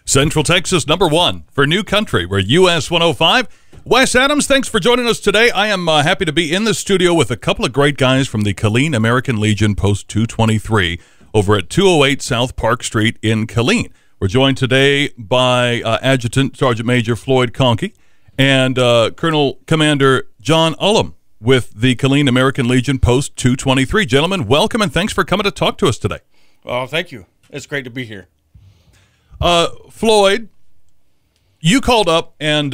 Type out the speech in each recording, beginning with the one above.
Central Texas #1 for New Country. We're US 105. Wes Adams, thanks for joining us today. I am happy to be in the studio with a couple of great guys from the Killeen American Legion Post 223 over at 208 South Park Street in Killeen. We're joined today by Adjutant Sergeant Major Floyd Conkey and Colonel Commander John Ullum with the Killeen American Legion Post 223. Gentlemen, welcome and thanks for coming to talk to us today. Well, thank you. It's great to be here. Floyd, you called up and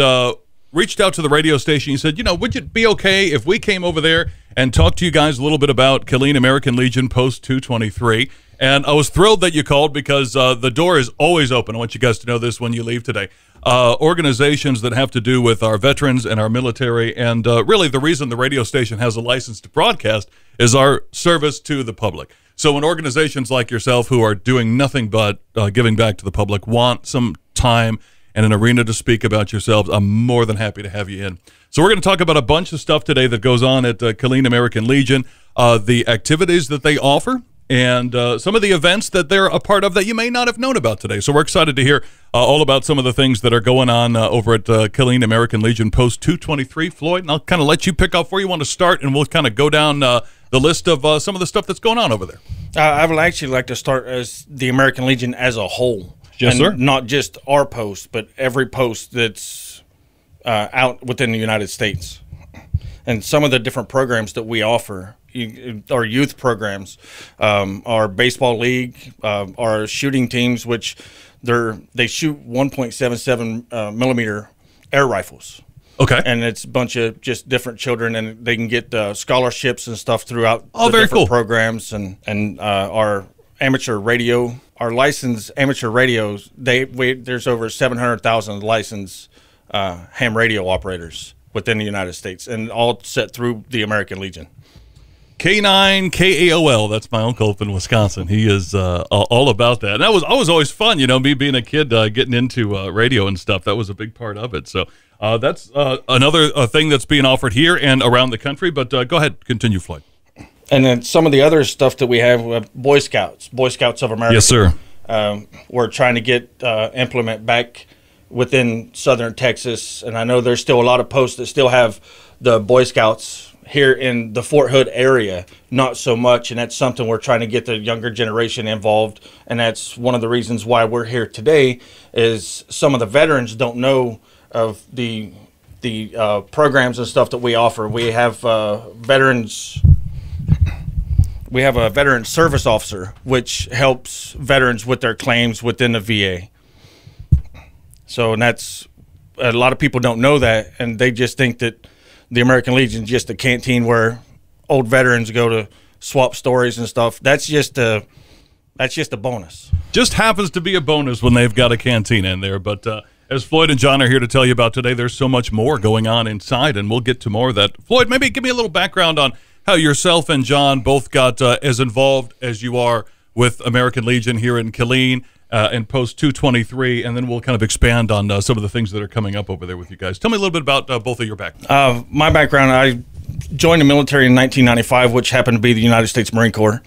reached out to the radio station. You said, you know, would it be okay if we came over there and talked to you guys a little bit about Killeen American Legion Post 223? And I was thrilled that you called because the door is always open. I want you guys to know this when you leave today. Organizations that have to do with our veterans and our military, and really the reason the radio station has a license to broadcast is our service to the public. So when organizations like yourself who are doing nothing but giving back to the public want some time and an arena to speak about yourselves, I'm more than happy to have you in. So we're going to talk about a bunch of stuff today that goes on at Killeen American Legion, the activities that they offer, and some of the events that they're a part of that you may not have known about today. So we're excited to hear all about some of the things that are going on over at Killeen American Legion Post 223. Floyd, and I'll kind of let you pick up where you want to start, and we'll kind of go down the list of some of the stuff that's going on over there. I would actually like to start as the American Legion as a whole. Yes, sir. Not just our post, but every post that's out within the United States. And some of the different programs that we offer, our youth programs, our baseball league, our shooting teams, which they shoot 1.77 millimeter air rifles. Okay. And it's a bunch of just different children, and they can get scholarships and stuff throughout the different cool programs. And our amateur radio, our licensed amateur radios, there's over 700,000 licensed ham radio operators within the United States, and all set through the American Legion. K9 KAOL, that's my uncle up in Wisconsin. He is all about that. And that was always fun, you know, me being a kid getting into radio and stuff. That was a big part of it. So that's another thing that's being offered here and around the country. But go ahead, continue, Floyd. And then some of the other stuff that we have Boy Scouts of America. Yes, sir. We're trying to get implement back within southern Texas, and I know there's still a lot of posts that still have the Boy Scouts here in the Fort Hood area, not so much, and that's something we're trying to get the younger generation involved, and that's one of the reasons why we're here today, is some of the veterans don't know of the programs and stuff that we offer. We have we have a veteran service officer, which helps veterans with their claims within the VA. So, and that's, a lot of people don't know that, and they just think that the American Legion is just a canteen where old veterans go to swap stories and stuff. That's just a bonus. Just happens to be a bonus when they've got a canteen in there. But as Floyd and John are here to tell you about today, there's so much more going on inside, and we'll get to more of that. Floyd, maybe give me a little background on how yourself and John both got as involved as you are with American Legion here in Killeen and Post 223, and then we'll kind of expand on some of the things that are coming up over there with you guys. Tell me a little bit about both of your background. My background, I joined the military in 1995, which happened to be the United States Marine Corps.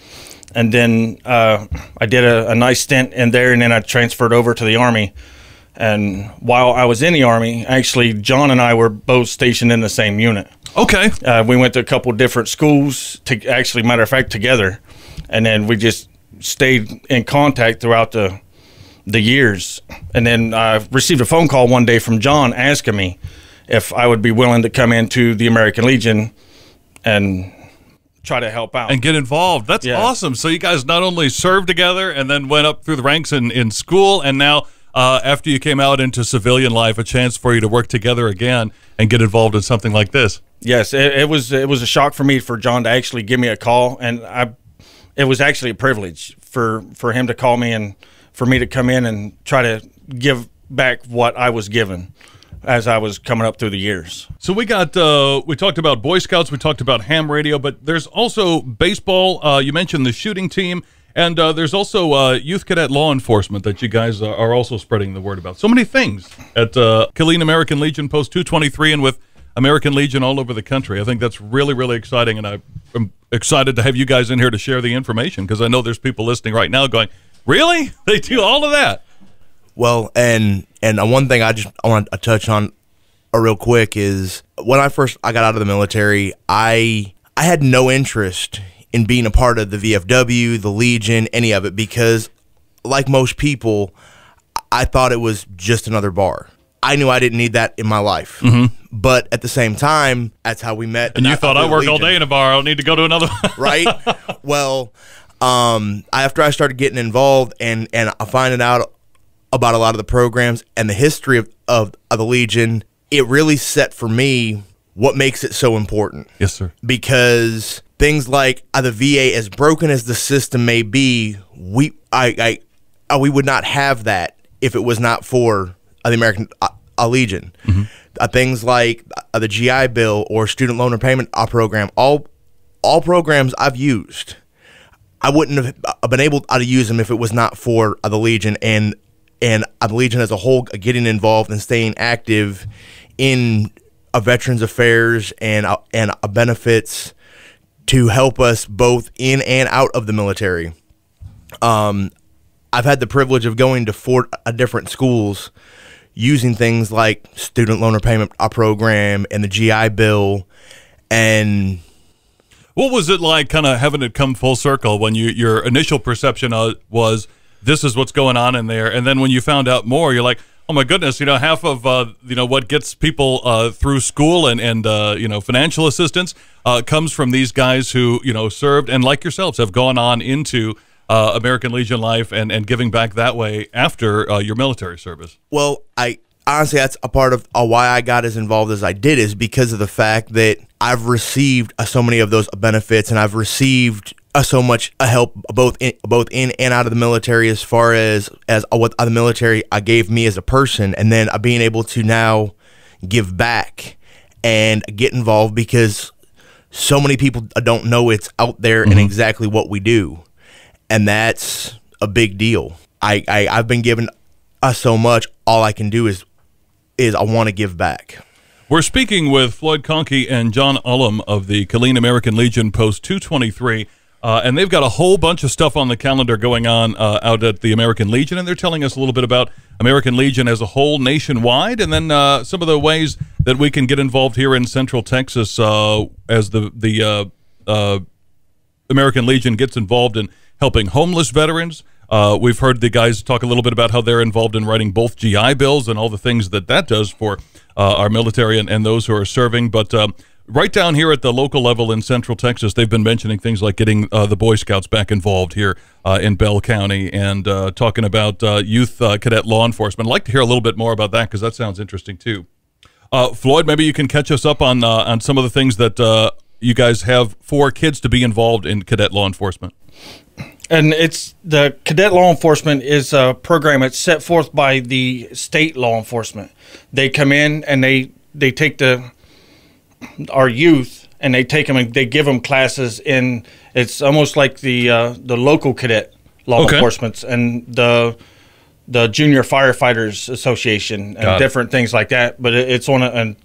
And then I did a nice stint in there, and then I transferred over to the Army. And while I was in the Army, actually, John and I were both stationed in the same unit. Okay. We went to a couple different schools, actually, matter of fact, together. And then we just stayed in contact throughout the years. And then I received a phone call one day from John asking me if I would be willing to come into the American Legion and try to help out and get involved. That's awesome. So you guys not only served together and then went up through the ranks in school, and now after you came out into civilian life, a chance for you to work together again and get involved in something like this. Yes, it was a shock for me for John to actually give me a call, and it was actually a privilege for him to call me and for me to come in and try to give back what I was given as I was coming up through the years. So we got we talked about Boy Scouts, we talked about ham radio, but there's also baseball. You mentioned the shooting team, and there's also youth cadet law enforcement that you guys are also spreading the word about. So many things at Killeen American Legion Post 223 and with American Legion all over the country. I think that's really, really exciting, and I'm excited to have you guys in here to share the information, because I know there's people listening right now going, really? They do all of that? Well, and one thing I want to touch on real quick is when I got out of the military, I had no interest in being a part of the VFW, the Legion, any of it, because like most people, I thought it was just another bar. I knew I didn't need that in my life. Mm-hmm. But at the same time, that's how we met. And you thought, I work all day in a bar, I don't need to go to another one. Right? Well, after I started getting involved and finding out about a lot of the programs and the history of the Legion, it really set for me what makes it so important. Yes, sir. Because things like the VA, as broken as the system may be, we would not have that if it was not for the American Legion. Mm-hmm. Things like the GI Bill or Student Loan Repayment Program, all programs I've used. I wouldn't have been able to use them if it was not for the Legion and the Legion as a whole getting involved and staying active in Veterans Affairs and benefits to help us both in and out of the military. I've had the privilege of going to 4 different schools using things like Student Loan Repayment Program and the GI Bill. And what was it like kind of having it come full circle when your initial perception was this is what's going on in there, and then when you found out more, you're like, oh my goodness, half of what gets people through school and financial assistance comes from these guys who served and like yourselves have gone on into American Legion life and giving back that way after your military service. Well, I honestly, that's a part of why I got as involved as I did, is because of the fact that I've received so many of those benefits, and I've received so much help both in and out of the military, as far as what the military gave me as a person, and then being able to now give back and get involved, because so many people don't know it's out there and exactly what we do, and that's a big deal. I've been given so much. All I can do is I want to give back. We're speaking with Floyd Conkey and John Ullum of the Killeen American Legion Post 223. And they've got a whole bunch of stuff on the calendar going on out at the American Legion, and they're telling us a little bit about American Legion as a whole nationwide, and then some of the ways that we can get involved here in Central Texas as the American Legion gets involved in helping homeless veterans. We've heard the guys talk a little bit about how they're involved in writing both GI bills and all the things that does for our military and those who are serving, but right down here at the local level in Central Texas, they've been mentioning things like getting the Boy Scouts back involved here in Bell County, and talking about youth cadet law enforcement. I'd like to hear a little bit more about that, because that sounds interesting too. Floyd, maybe you can catch us up on some of the things that you guys have for kids to be involved in cadet law enforcement. And it's the cadet law enforcement is a program that's set forth by the state law enforcement. They come in and they take our youth, and they take them and they give them classes in. It's almost like the local cadet law enforcement and the Junior Firefighters Association and different things like that. But it's on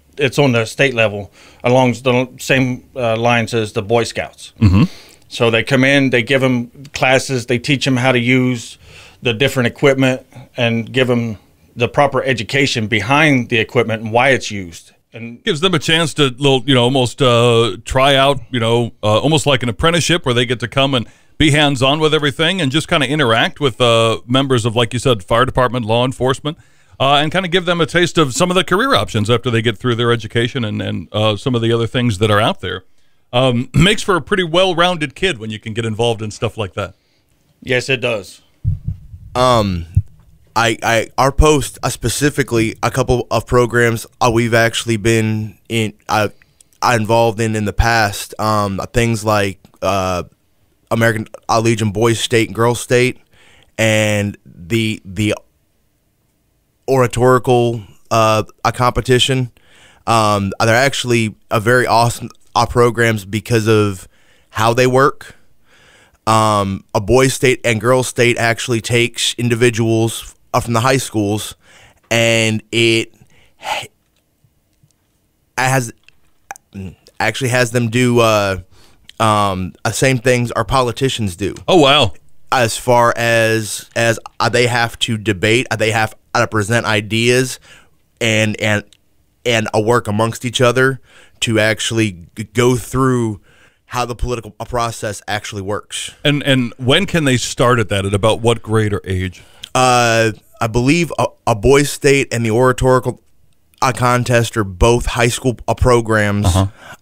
the state level along the same lines as the Boy Scouts. Mm-hmm. So they come in, they give them classes, they teach them how to use the different equipment, and give them the proper education behind the equipment and why it's used. And gives them a chance to almost try out, almost like an apprenticeship, where they get to come and be hands-on with everything and just kind of interact with members of, like you said, fire department, law enforcement, and kind of give them a taste of some of the career options after they get through their education and some of the other things that are out there. Makes for a pretty well-rounded kid when you can get involved in stuff like that. Yes, it does. Our post, specifically a couple of programs we've actually been involved in the past. Things like American Legion Boys State and Girls State, and the oratorical competition. They're actually a very awesome programs because of how they work. A boys state and girls state actually takes individuals from the high schools, and it has them do same things our politicians do. Oh wow! as far as they have to debate, they have to present ideas and work amongst each other to actually go through how the political process actually works. And when can they start at that? At about what grade or age? I believe a boys' state and the oratorical contest are both high school programs.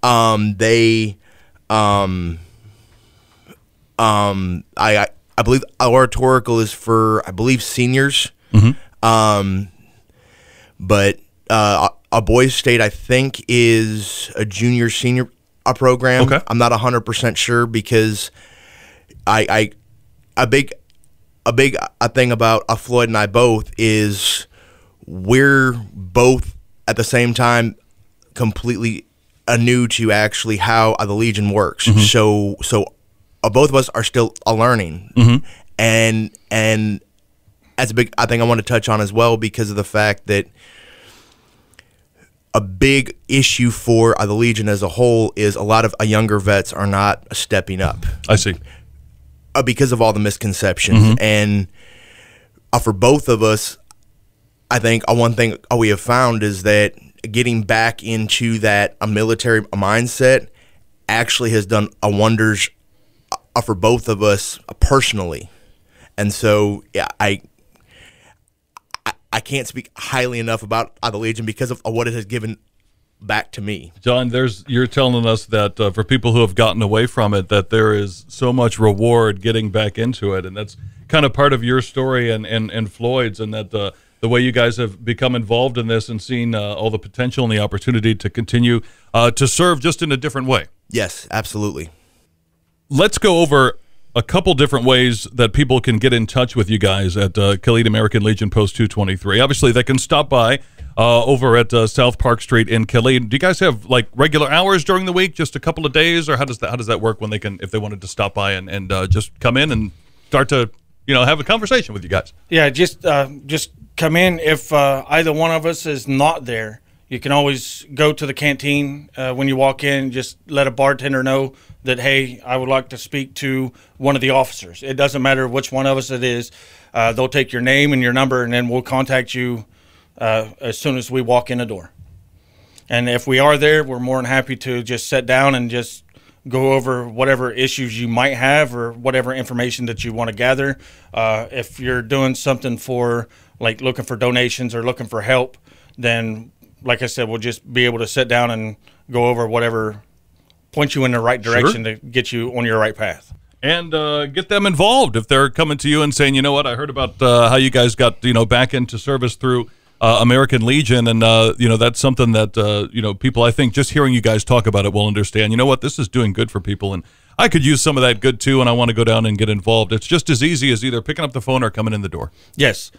I believe oratorical is for, I believe, seniors. But a boys' state, I think, is a junior senior program. Okay. I'm not 100% sure because a big thing about Floyd and I both is we're both at the same time completely new to actually how the Legion works. So both of us are still learning, and that's a big thing I want to touch on as well, because of the fact that a big issue for the Legion as a whole is a lot of younger vets are not stepping up. I see. Because of all the misconceptions. And for both of us, I think one thing we have found is that getting back into that military mindset actually has done wonders for both of us personally. And so, yeah, I can't speak highly enough about the Legion because of what it has given back to me. John, you're telling us that for people who have gotten away from it, that there is so much reward getting back into it, and that's kind of part of your story and Floyd's, and that the way you guys have become involved in this and seen all the potential and the opportunity to continue to serve just in a different way. Yes, absolutely. Let's go over a couple different ways that people can get in touch with you guys at Killeen American Legion Post 223. Obviously, they can stop by over at South Park Street in Killeen. Do you guys have like regular hours during the week, just a couple of days, or how does that work when they can, if they wanted to stop by and just come in and start to have a conversation with you guys? Yeah, just come in. If either one of us is not there, you can always go to the canteen when you walk in. Just let a bartender know that, hey, I would like to speak to one of the officers. It doesn't matter which one of us it is. They'll take your name and your number, and then we'll contact you as soon as we walk in the door. And if we are there, we're more than happy to just sit down and just go over whatever issues you might have or whatever information that you want to gather. If you're doing something for, like, looking for donations or looking for help, then, like I said, we'll just be able to sit down and go over whatever, point you in the right direction to get you on your right path. And get them involved if they're coming to you and saying, you know what, I heard about how you guys got back into service through American Legion, and that's something that people, I think, just hearing you guys talk about it will understand. You know what, this is doing good for people, and I could use some of that good too, and I want to go down and get involved. It's just as easy as either picking up the phone or coming in the door. Yes,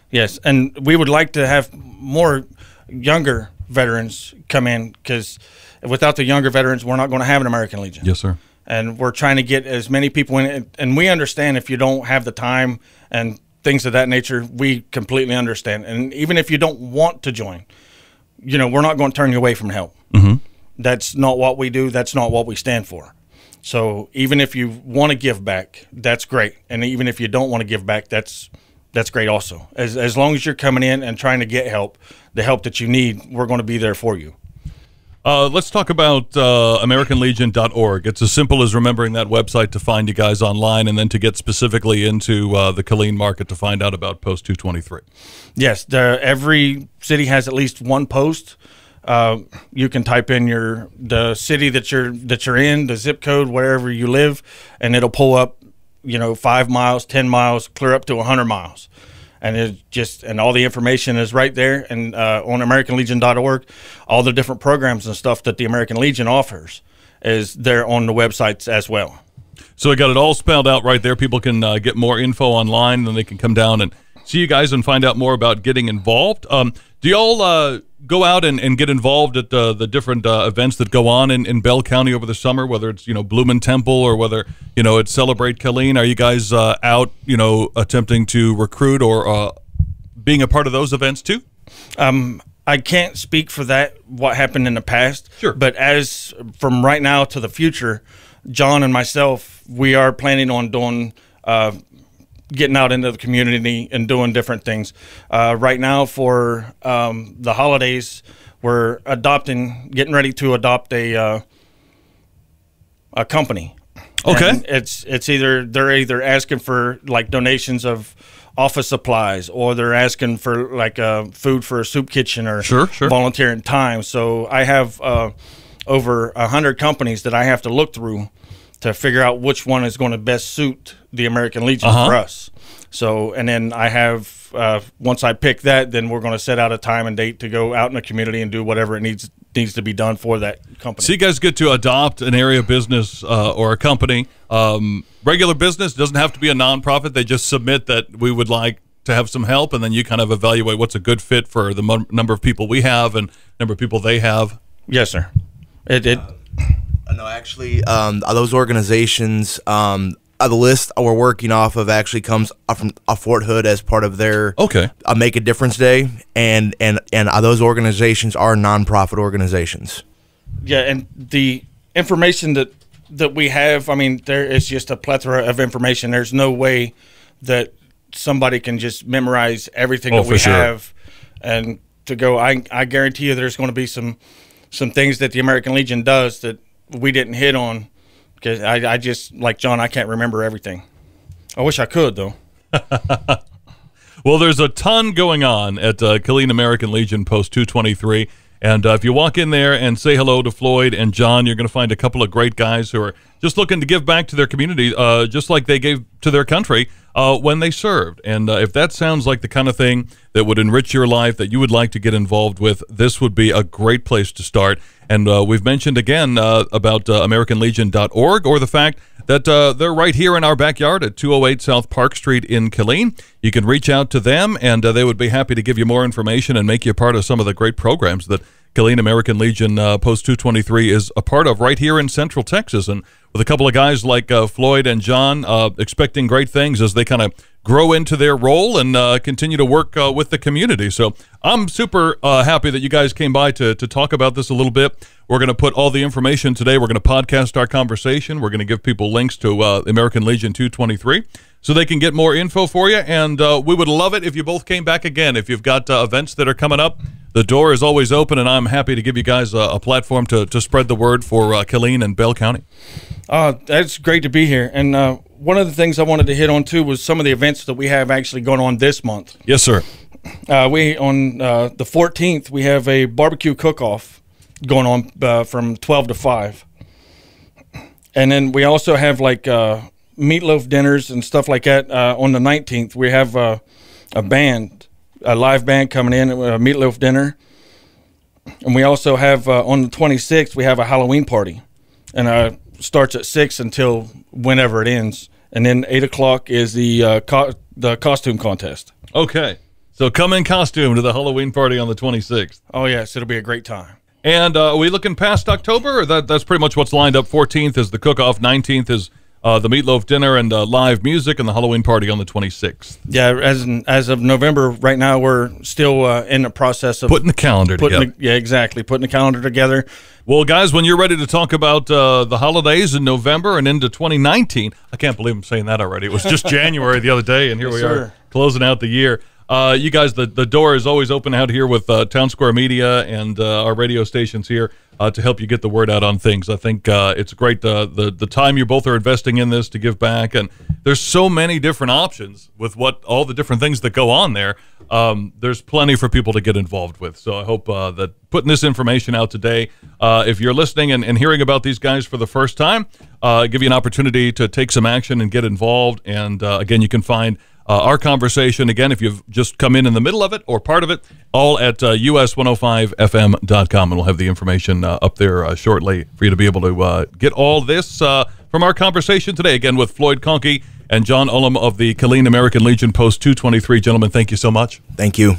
and we would like to have more younger veterans come in, because without the younger veterans, we're not going to have an American Legion. Yes, sir. And we're trying to get as many people in, and we understand if you don't have the time and things of that nature, we completely understand. And even if you don't want to join, we're not going to turn you away from help. That's not what we do. That's not what we stand for. So even if you want to give back, that's great. And even if you don't want to give back, that's great also. As long as you're coming in and trying to get help, the help that you need, we're going to be there for you. Let's talk about AmericanLegion.org. It's as simple as remembering that website to find you guys online, and then to get specifically into the Killeen market to find out about Post 223. Yes, every city has at least one post. You can type in the city that you're in, the zip code, wherever you live, and it'll pull up 5 miles, 10 miles, clear up to 100 miles. And and all the information is right there. And on AmericanLegion.org, all the different programs and stuff that the American Legion offers is there on the websites as well. So I got it all spelled out right there. People can get more info online, and then they can come down and see you guys and find out more about getting involved. Do y'all go out and get involved at the different events that go on in Bell County over the summer, whether it's Bloomin' Temple or whether it's Celebrate Killeen? Are you guys out attempting to recruit or being a part of those events too? I can't speak for what happened in the past. Sure. But as from right now to the future, John and myself, we are planning on doing getting out into the community and doing different things. Right now for the holidays, we're getting ready to adopt a company. Okay. And they're either asking for like donations of office supplies, or they're asking for like food for a soup kitchen, or sure. volunteering time. So I have over 100 companies that I have to look through to figure out which one is going to best suit the American Legion for us. So, and then I have, once I pick that, then we're going to set out a time and date to go out in the community and do whatever it needs to be done for that company. So you guys get to adopt an area business or a company. Regular business doesn't have to be a nonprofit. They just submit that we would like to have some help, and then you kind of evaluate what's a good fit for the number of people we have and number of people they have. Yes, sir. No, actually, those organizations, the list we're working off of actually comes from Fort Hood as part of their Make a Difference Day, and those organizations are nonprofit organizations. Yeah, and the information that we have, I mean, there is just a plethora of information. There's no way that somebody can just memorize everything that we have and to go. I guarantee you there's going to be some things that the American Legion does that we didn't hit on, because I just, like John, I can't remember everything. I wish I could, though. Well, there's a ton going on at Killeen American Legion Post 223. And if you walk in there and say hello to Floyd and John, you're going to find a couple of great guys who are just looking to give back to their community, just like they gave to their country when they served. And if that sounds like the kind of thing that would enrich your life, that you would like to get involved with, this would be a great place to start. And we've mentioned again about AmericanLegion.org, or the fact that they're right here in our backyard at 208 South Park Street in Killeen. You can reach out to them, and they would be happy to give you more information and make you a part of some of the great programs that Killeen American Legion Post 223 is a part of right here in Central Texas. And with a couple of guys like Floyd and John expecting great things as they kind of grow into their role and continue to work with the community. So I'm super happy that you guys came by to talk about this a little bit. We're going to put all the information today. We're going to podcast our conversation. We're going to give people links to American Legion 223 so they can get more info for you. And we would love it if you both came back again. If you've got events that are coming up, the door is always open, and I'm happy to give you guys a platform to spread the word for Killeen and Bell County. That's great to be here. And one of the things I wanted to hit on, too, was some of the events that we have actually going on this month. Yes, sir. On the 14th, we have a barbecue cook-off going on from 12 to 5. And then we also have, like, meatloaf dinners and stuff like that. On the 19th, we have a live band coming in, a meatloaf dinner. And we also have, on the 26th, we have a Halloween party. And starts at 6 until whenever it ends. And then 8 o'clock is the costume contest. Okay. So come in costume to the Halloween party on the 26th. Oh, yes. It'll be a great time. And are we looking past October? Or that's pretty much what's lined up. 14th is the cook-off. 19th is the meatloaf dinner and live music, and the Halloween party on the 26th. Yeah, as of November, right now we're still in the process of putting the calendar together. Yeah, exactly. Putting the calendar together. Well, guys, when you're ready to talk about the holidays in November and into 2019, I can't believe I'm saying that already. It was just January the other day, and here we are closing out the year. You guys, the door is always open out here with Town Square Media and our radio stations here to help you get the word out on things. I think it's great the time you both are investing in this to give back, and there's so many different options with all the different things that go on there. There's plenty for people to get involved with. So I hope that putting this information out today, if you're listening and hearing about these guys for the first time, give you an opportunity to take some action and get involved. And again, you can find our conversation, again, if you've just come in the middle of it or part of it, all at us105fm.com, and we'll have the information up there shortly for you to be able to get all this from our conversation today, again, with Floyd Conkey and John Ullum of the Killeen American Legion Post 223. Gentlemen, thank you so much. Thank you.